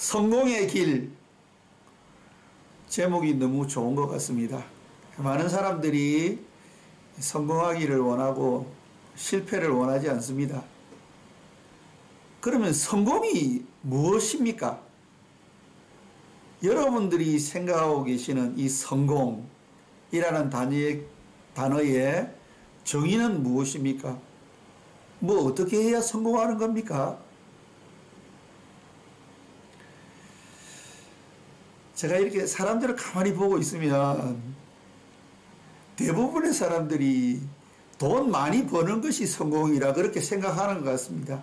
성공의 길. 제목이 너무 좋은 것 같습니다. 많은 사람들이 성공하기를 원하고 실패를 원하지 않습니다. 그러면 성공이 무엇입니까? 여러분들이 생각하고 계시는 이 성공이라는 단어의 정의는 무엇입니까? 뭐 어떻게 해야 성공하는 겁니까? 제가 이렇게 사람들을 가만히 보고 있으면 대부분의 사람들이 돈 많이 버는 것이 성공이라 그렇게 생각하는 것 같습니다.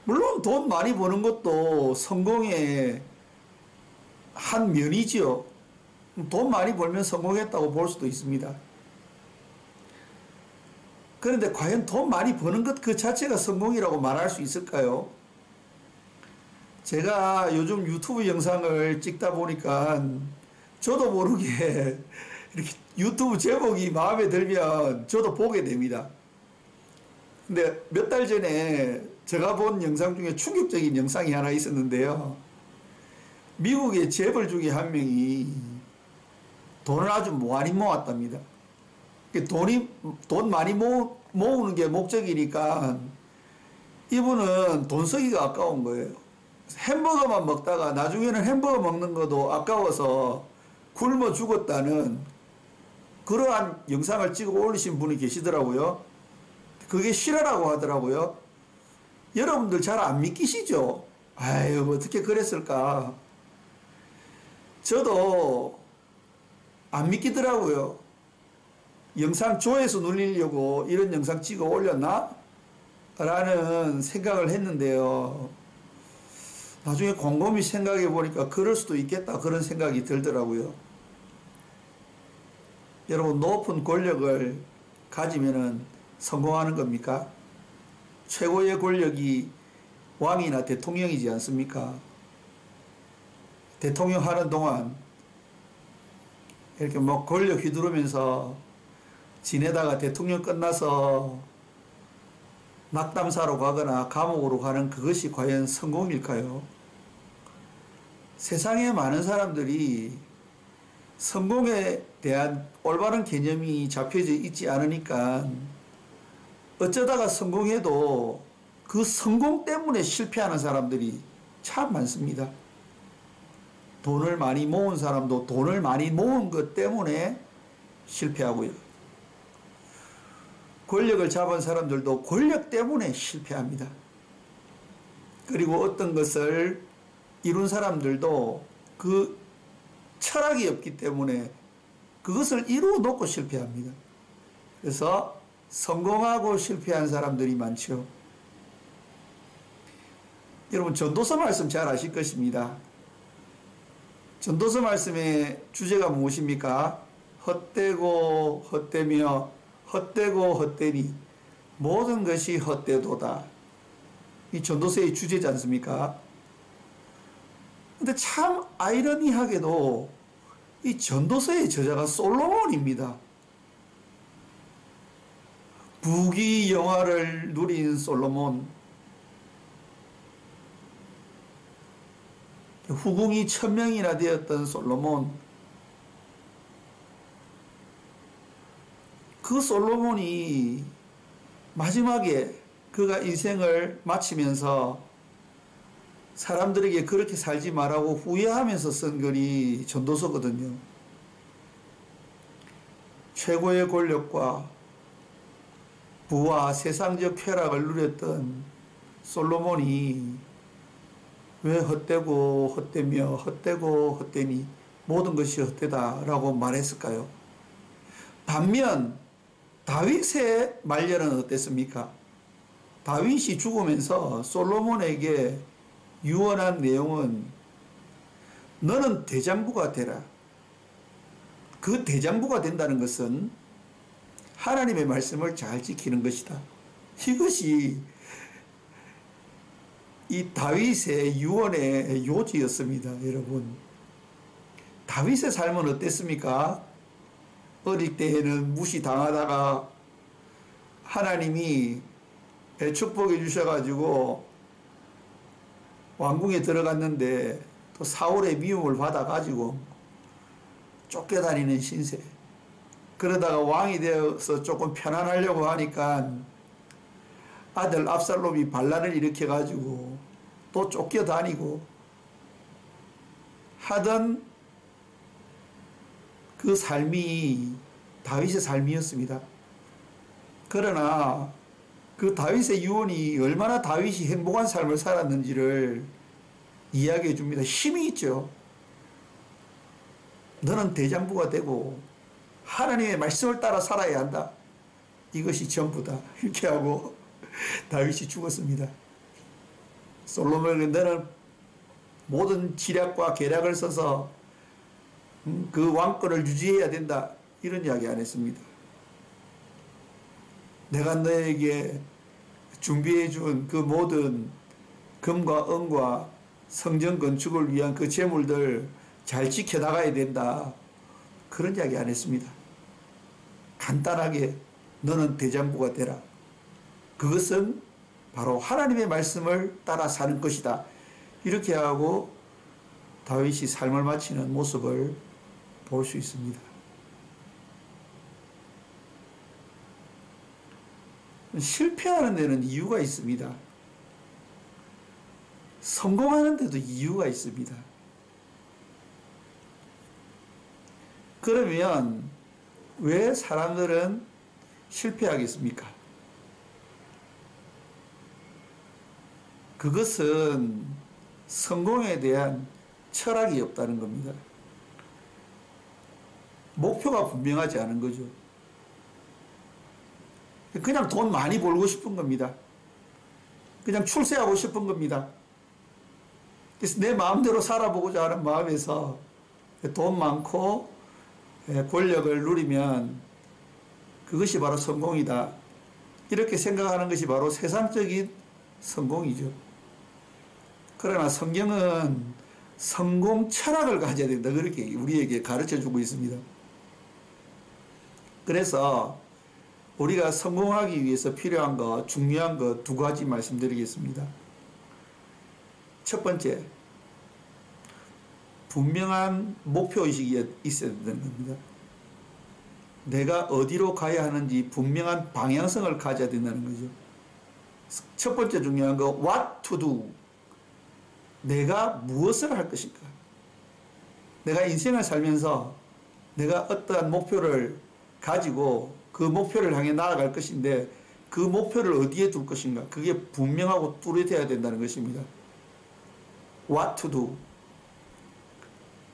물론 돈 많이 버는 것도 성공의 한 면이지요. 돈 많이 벌면 성공했다고 볼 수도 있습니다. 그런데 과연 돈 많이 버는 것 그 자체가 성공이라고 말할 수 있을까요? 제가 요즘 유튜브 영상을 찍다 보니까 저도 모르게 이렇게 유튜브 제목이 마음에 들면 저도 보게 됩니다. 근데 몇 달 전에 제가 본 영상 중에 충격적인 영상이 하나 있었는데요. 미국의 재벌 중에 한 명이 돈을 아주 많이 모았답니다. 돈 많이 모으는 게 목적이니까 이분은 돈 쓰기가 아까운 거예요. 햄버거만 먹다가 나중에는 햄버거 먹는 것도 아까워서 굶어 죽었다는 그러한 영상을 찍어 올리신 분이 계시더라고요. 그게 실화라고 하더라고요. 여러분들 잘 안 믿기시죠? 아유, 어떻게 그랬을까? 저도 안 믿기더라고요. 영상 조회수 눌리려고 이런 영상 찍어 올렸나? 라는 생각을 했는데요. 나중에 곰곰이 생각해 보니까 그럴 수도 있겠다 그런 생각이 들더라고요. 여러분, 높은 권력을 가지면은 성공하는 겁니까? 최고의 권력이 왕이나 대통령이지 않습니까? 대통령 하는 동안 이렇게 뭐 권력 휘두르면서 지내다가 대통령 끝나서 낙담사로 가거나 감옥으로 가는 그것이 과연 성공일까요? 세상에 많은 사람들이 성공에 대한 올바른 개념이 잡혀져 있지 않으니까 어쩌다가 성공해도 그 성공 때문에 실패하는 사람들이 참 많습니다. 돈을 많이 모은 사람도 돈을 많이 모은 것 때문에 실패하고요. 권력을 잡은 사람들도 권력 때문에 실패합니다. 그리고 어떤 것을 이룬 사람들도 그 철학이 없기 때문에 그것을 이루어 놓고 실패합니다. 그래서 성공하고 실패한 사람들이 많죠. 여러분, 전도서 말씀 잘 아실 것입니다. 전도서 말씀의 주제가 무엇입니까? 헛되고 헛되며 헛되고 헛되니 모든 것이 헛되도다. 이 전도서의 주제지 않습니까? 근데 참 아이러니하게도 이 전도서의 저자가 솔로몬입니다. 부귀영화를 누린 솔로몬, 후궁이 1000명이나 되었던 솔로몬, 그 솔로몬이 마지막에 그가 인생을 마치면서 사람들에게 그렇게 살지 말라고 후회하면서 쓴 글이 전도서거든요. 최고의 권력과 부와 세상적 쾌락을 누렸던 솔로몬이 왜 헛되고 헛되며 헛되고 헛되니 모든 것이 헛되다라고 말했을까요? 반면 다윗의 말년은 어땠습니까? 다윗이 죽으면서 솔로몬에게 유언한 내용은 너는 대장부가 되라. 그 대장부가 된다는 것은 하나님의 말씀을 잘 지키는 것이다. 이것이 이 다윗의 유언의 요지였습니다. 여러분, 다윗의 삶은 어땠습니까? 어릴 때에는 무시당하다가 하나님이 축복해 주셔가지고 왕궁에 들어갔는데 또 사울의 미움을 받아가지고 쫓겨다니는 신세. 그러다가 왕이 되어서 조금 편안하려고 하니까 아들 압살롬이 반란을 일으켜가지고 또 쫓겨다니고 하던 그 삶이 다윗의 삶이었습니다. 그러나 그 다윗의 유언이 얼마나 다윗이 행복한 삶을 살았는지를 이야기해 줍니다. 힘이 있죠. 너는 대장부가 되고 하나님의 말씀을 따라 살아야 한다. 이것이 전부다. 이렇게 하고 다윗이 죽었습니다. 솔로몬이 너는 모든 지략과 계략을 써서 그 왕권을 유지해야 된다. 이런 이야기 안 했습니다. 내가 너에게 준비해 준 그 모든 금과 은과 성전 건축을 위한 그 재물들 잘 지켜나가야 된다. 그런 이야기 안 했습니다. 간단하게 너는 대장부가 되라. 그것은 바로 하나님의 말씀을 따라 사는 것이다. 이렇게 하고 다윗이 삶을 마치는 모습을 볼 수 있습니다. 실패하는 데는 이유가 있습니다. 성공하는 데도 이유가 있습니다. 그러면 왜 사람들은 실패하겠습니까? 그것은 성공에 대한 철학이 없다는 겁니다. 목표가 분명하지 않은 거죠. 그냥 돈 많이 벌고 싶은 겁니다. 그냥 출세하고 싶은 겁니다. 그래서 내 마음대로 살아보고자 하는 마음에서 돈 많고 권력을 누리면 그것이 바로 성공이다. 이렇게 생각하는 것이 바로 세상적인 성공이죠. 그러나 성경은 성공 철학을 가져야 된다. 그렇게 우리에게 가르쳐 주고 있습니다. 그래서 우리가 성공하기 위해서 필요한 것, 중요한 것 두 가지 말씀드리겠습니다. 첫 번째, 분명한 목표의식이 있어야 되는 겁니다. 내가 어디로 가야 하는지 분명한 방향성을 가져야 된다는 거죠. 첫 번째 중요한 거, what to do. 내가 무엇을 할 것인가. 내가 인생을 살면서 내가 어떠한 목표를 가지고 그 목표를 향해 나아갈 것인데 그 목표를 어디에 둘 것인가. 그게 분명하고 뚜렷해야 된다는 것입니다. What to do.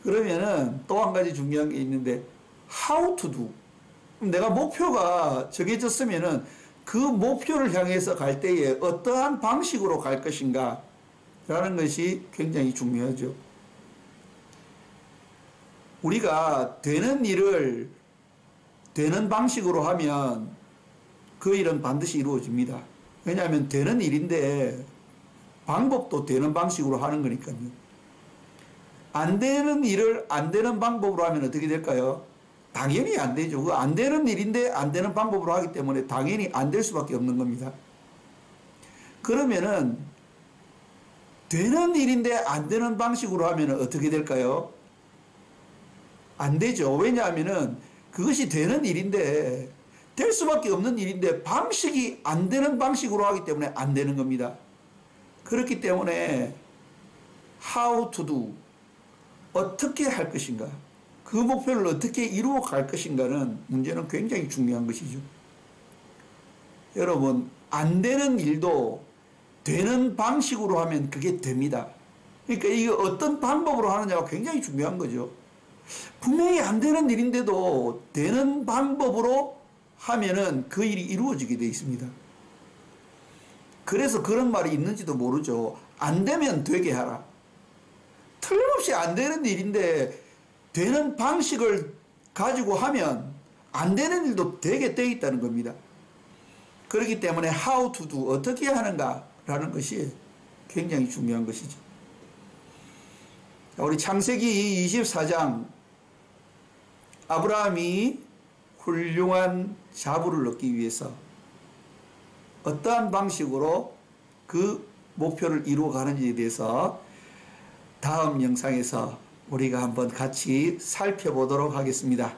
그러면은 또 한 가지 중요한 게 있는데 How to do. 내가 목표가 정해졌으면은 그 목표를 향해서 갈 때에 어떠한 방식으로 갈 것인가 라는 것이 굉장히 중요하죠. 우리가 되는 일을 되는 방식으로 하면 그 일은 반드시 이루어집니다. 왜냐하면 되는 일인데 방법도 되는 방식으로 하는 거니까요. 안 되는 일을 안 되는 방법으로 하면 어떻게 될까요? 당연히 안 되죠. 그 안 되는 일인데 안 되는 방법으로 하기 때문에 당연히 안 될 수밖에 없는 겁니다. 그러면은 되는 일인데 안 되는 방식으로 하면 어떻게 될까요? 안 되죠. 왜냐하면은 그것이 되는 일인데 될 수밖에 없는 일인데 방식이 안 되는 방식으로 하기 때문에 안 되는 겁니다. 그렇기 때문에 how to do, 어떻게 할 것인가, 그 목표를 어떻게 이루어 갈 것인가는 문제는 굉장히 중요한 것이죠. 여러분, 안 되는 일도 되는 방식으로 하면 그게 됩니다. 그러니까 이게 어떤 방법으로 하느냐가 굉장히 중요한 거죠. 분명히 안 되는 일인데도 되는 방법으로 하면은 그 일이 이루어지게 되어 있습니다. 그래서 그런 말이 있는지도 모르죠. 안 되면 되게 하라. 틀림없이 안 되는 일인데 되는 방식을 가지고 하면 안 되는 일도 되게 되어 있다는 겁니다. 그렇기 때문에 how to do, 어떻게 하는가 라는 것이 굉장히 중요한 것이죠. 우리 창세기 24장, 아브라함이 훌륭한 자부를 얻기 위해서 어떠한 방식으로 그 목표를 이루어가는지에 대해서 다음 영상에서 우리가 한번 같이 살펴보도록 하겠습니다.